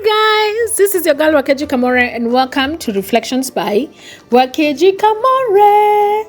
Hi guys, this is your girl Wakeji Kamore and welcome to Reflections by Wakeji Kamore.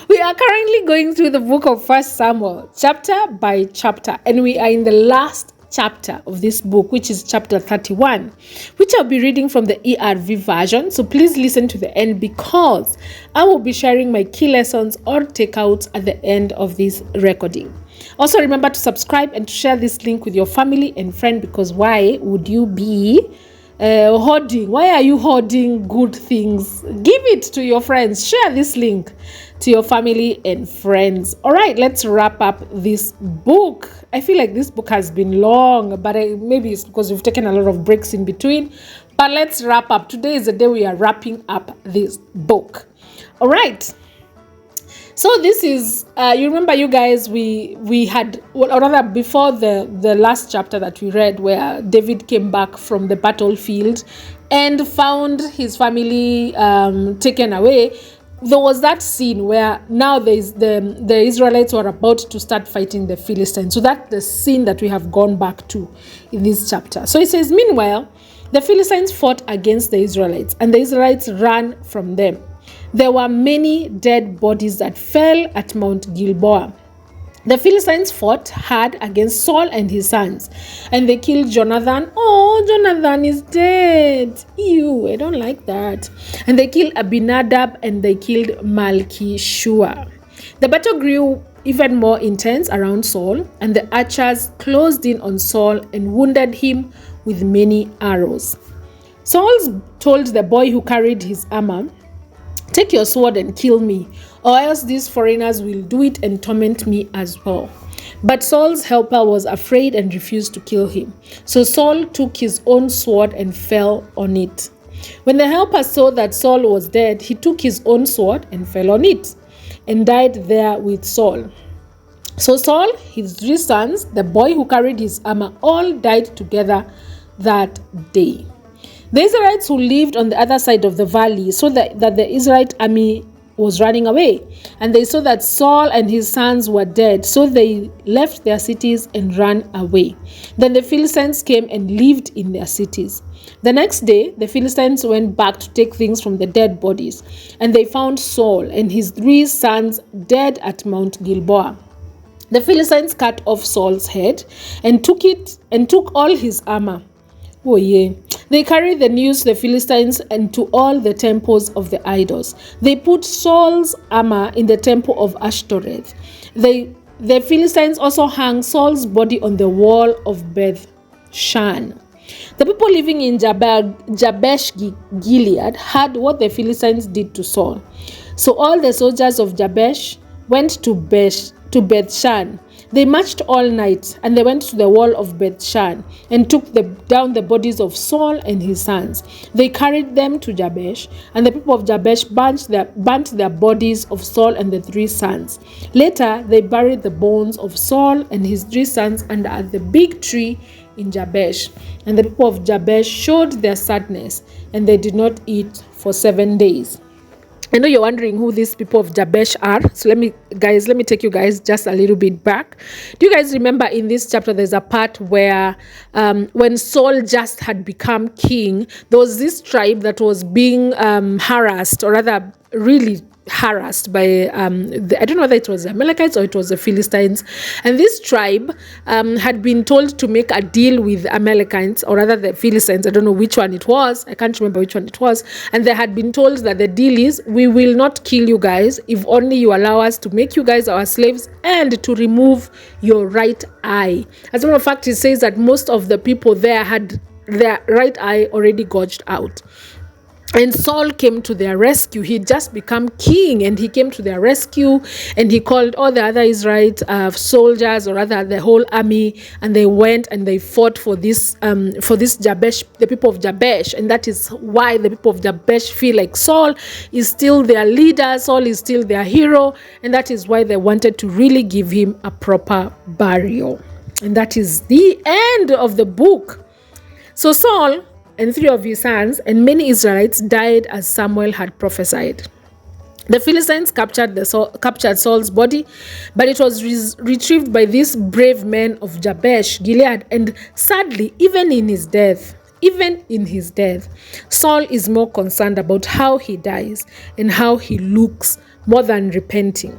We are currently going through the book of 1 Samuel, chapter by chapter, and we are in the last chapter of this book, which is chapter 31, which I'll be reading from the ERV version. So please listen to the end because I will be sharing my key lessons or takeouts at the end of this recording. Also remember to subscribe and to share this link with your family and friend, because why would you be hoarding? Why are you hoarding good things? Give it to your friends. Share this link to your family and friends. All right, let's wrap up this book. I feel like this book has been long, but maybe it's because we've taken a lot of breaks in between. But let's wrap up. Today is the day we are wrapping up this book. All right. So this is, you remember you guys, we had, or rather before the last chapter that we read, where David came back from the battlefield and found his family taken away. There was that scene where now the Israelites were about to start fighting the Philistines. So that's the scene that we have gone back to in this chapter. So it says, meanwhile, the Philistines fought against the Israelites, and the Israelites ran from them. There were many dead bodies that fell at Mount Gilboa. The Philistines fought hard against Saul and his sons, and they killed Jonathan. Oh, Jonathan is dead. Ew, I don't like that. And they killed Abinadab, and they killed Malchishua. The battle grew even more intense around Saul, and the archers closed in on Saul and wounded him with many arrows. Saul told the boy who carried his armor, "Take your sword and kill me, or else these foreigners will do it and torment me as well." But Saul's helper was afraid and refused to kill him. So Saul took his own sword and fell on it. When the helper saw that Saul was dead, he took his own sword and fell on it, and died there with Saul. So Saul, his 3 sons, the boy who carried his armor, all died together that day. The Israelites who lived on the other side of the valley saw that the Israelite army was running away, and they saw that Saul and his sons were dead, so they left their cities and ran away. Then the Philistines came and lived in their cities. The next day, the Philistines went back to take things from the dead bodies, and they found Saul and his 3 sons dead at Mount Gilboa. The Philistines cut off Saul's head and took all his armor. Oh yeah. They carried the news to the Philistines and to all the temples of the idols. They put Saul's armor in the temple of Ashtoreth. The Philistines also hung Saul's body on the wall of Beth Shan. The people living in Jabesh Gilead heard what the Philistines did to Saul. So all the soldiers of Jabesh went to Beth Shan. They marched all night, and they went to the wall of Beth Shan and took down the bodies of Saul and his sons. They carried them to Jabesh, and the people of Jabesh burnt their bodies of Saul and the 3 sons. Later, they buried the bones of Saul and his 3 sons under the big tree in Jabesh. And the people of Jabesh showed their sadness, and they did not eat for 7 days. I know you're wondering who these people of Jabesh are. So let me take you guys just a little bit back. Do you guys remember in this chapter there's a part where when Saul just had become king, there was this tribe that was being harassed, or rather really harassed by I don't know whether it was the Amalekites or it was the Philistines, and this tribe had been told to make a deal with Amalekites, or rather the Philistines. I don't know which one it was, I can't remember which one it was, and they had been told that the deal is, we will not kill you guys if only you allow us to make you guys our slaves and to remove your right eye. As a matter of fact, it says that most of the people there had their right eye already gouged out. And Saul came to their rescue. He'd just become king, and he came to their rescue, and he called all the other Israelite soldiers, or rather the whole army, and they went and they fought for this Jabesh, the people of Jabesh. And that is why the people of Jabesh feel like Saul is still their leader, Saul is still their hero, and that is why they wanted to really give him a proper burial. And that is the end of the book. So Saul and 3 of his sons, and many Israelites died as Samuel had prophesied. The Philistines captured Saul's body, but it was retrieved by these brave men of Jabesh Gilead, and sadly, even in his death, Saul is more concerned about how he dies and how he looks more than repenting.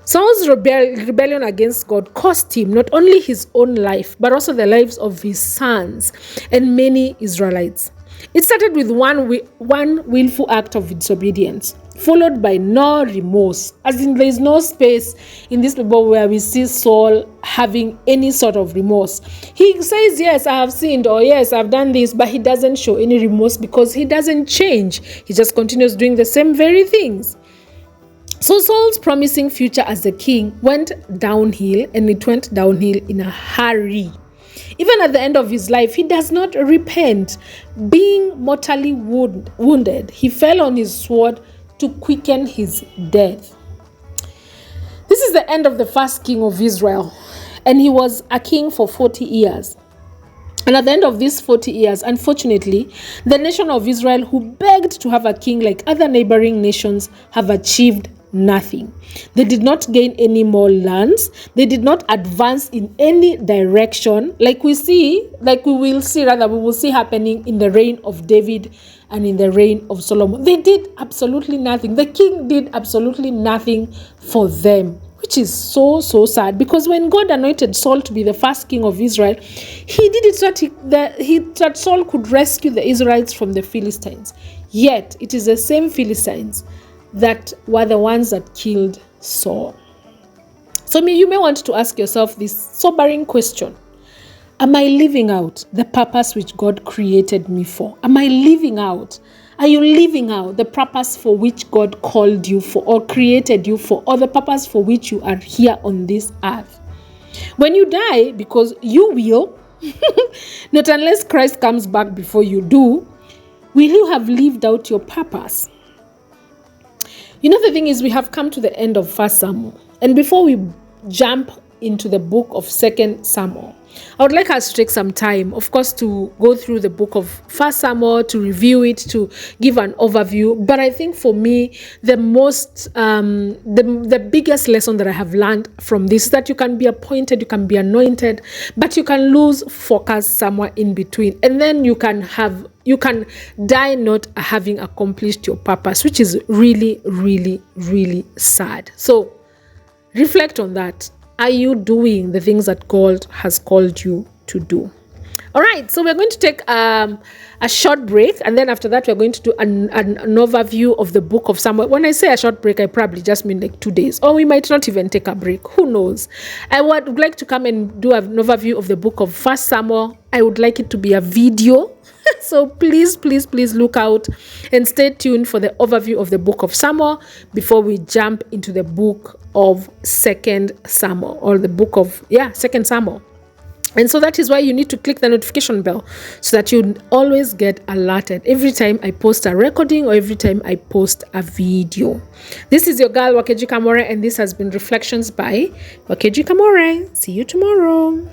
Saul's rebellion against God cost him not only his own life, but also the lives of his sons and many Israelites. It started with one willful act of disobedience, followed by no remorse. As in, there is no space in this Bible where we see Saul having any sort of remorse. He says, yes, I have sinned, or yes, I've done this, but he doesn't show any remorse because he doesn't change. He just continues doing the same very things. So Saul's promising future as a king went downhill, and it went downhill in a hurry. Even at the end of his life, he does not repent. Being mortally wounded, he fell on his sword to quicken his death. This is the end of the first king of Israel, and he was a king for 40 years. And at the end of these 40 years, unfortunately, the nation of Israel, who begged to have a king like other neighboring nations, have achieved nothing. They did not gain any more lands. They did not advance in any direction, like we will see happening in the reign of David and in the reign of Solomon. They did absolutely nothing. The king did absolutely nothing for them, which is so sad, because when God anointed Saul to be the first king of Israel, he did it so that Saul could rescue the Israelites from the Philistines. Yet it is the same Philistines that were the ones that killed Saul. So you may want to ask yourself this sobering question: am I living out the purpose which God created me for? Am I living out? Are you living out the purpose for which God called you for, or created you for, or the purpose for which you are here on this earth? When you die, because you will, not unless Christ comes back before you do, will you have lived out your purpose? You know, the thing is, we have come to the end of 1 Samuel. And before we jump into the book of 2 Samuel, I would like us to take some time, of course, to go through the book of 1 Samuel, to review it, to give an overview. But I think for me, the biggest lesson that I have learned from this is that you can be appointed, you can be anointed, but you can lose focus somewhere in between. And then you can die not having accomplished your purpose, which is really, really, really sad. So reflect on that. Are you doing the things that God has called you to do? All right, so we're going to take a short break, and then after that, we're going to do an overview of the book of Samuel. When I say a short break, I probably just mean like 2 days, or we might not even take a break. Who knows? I would like to come and do an overview of the book of 1 Samuel. I would like it to be a video. So please look out and stay tuned for the overview of the book of Samuel before we jump into the book of 2 Samuel, or the book of 2 Samuel. And so that is why you need to click the notification bell so that you always get alerted every time I post a recording or every time I post a video. This is your girl Wakeji Kamore, and this has been Reflections by Wakeji Kamore. See you tomorrow.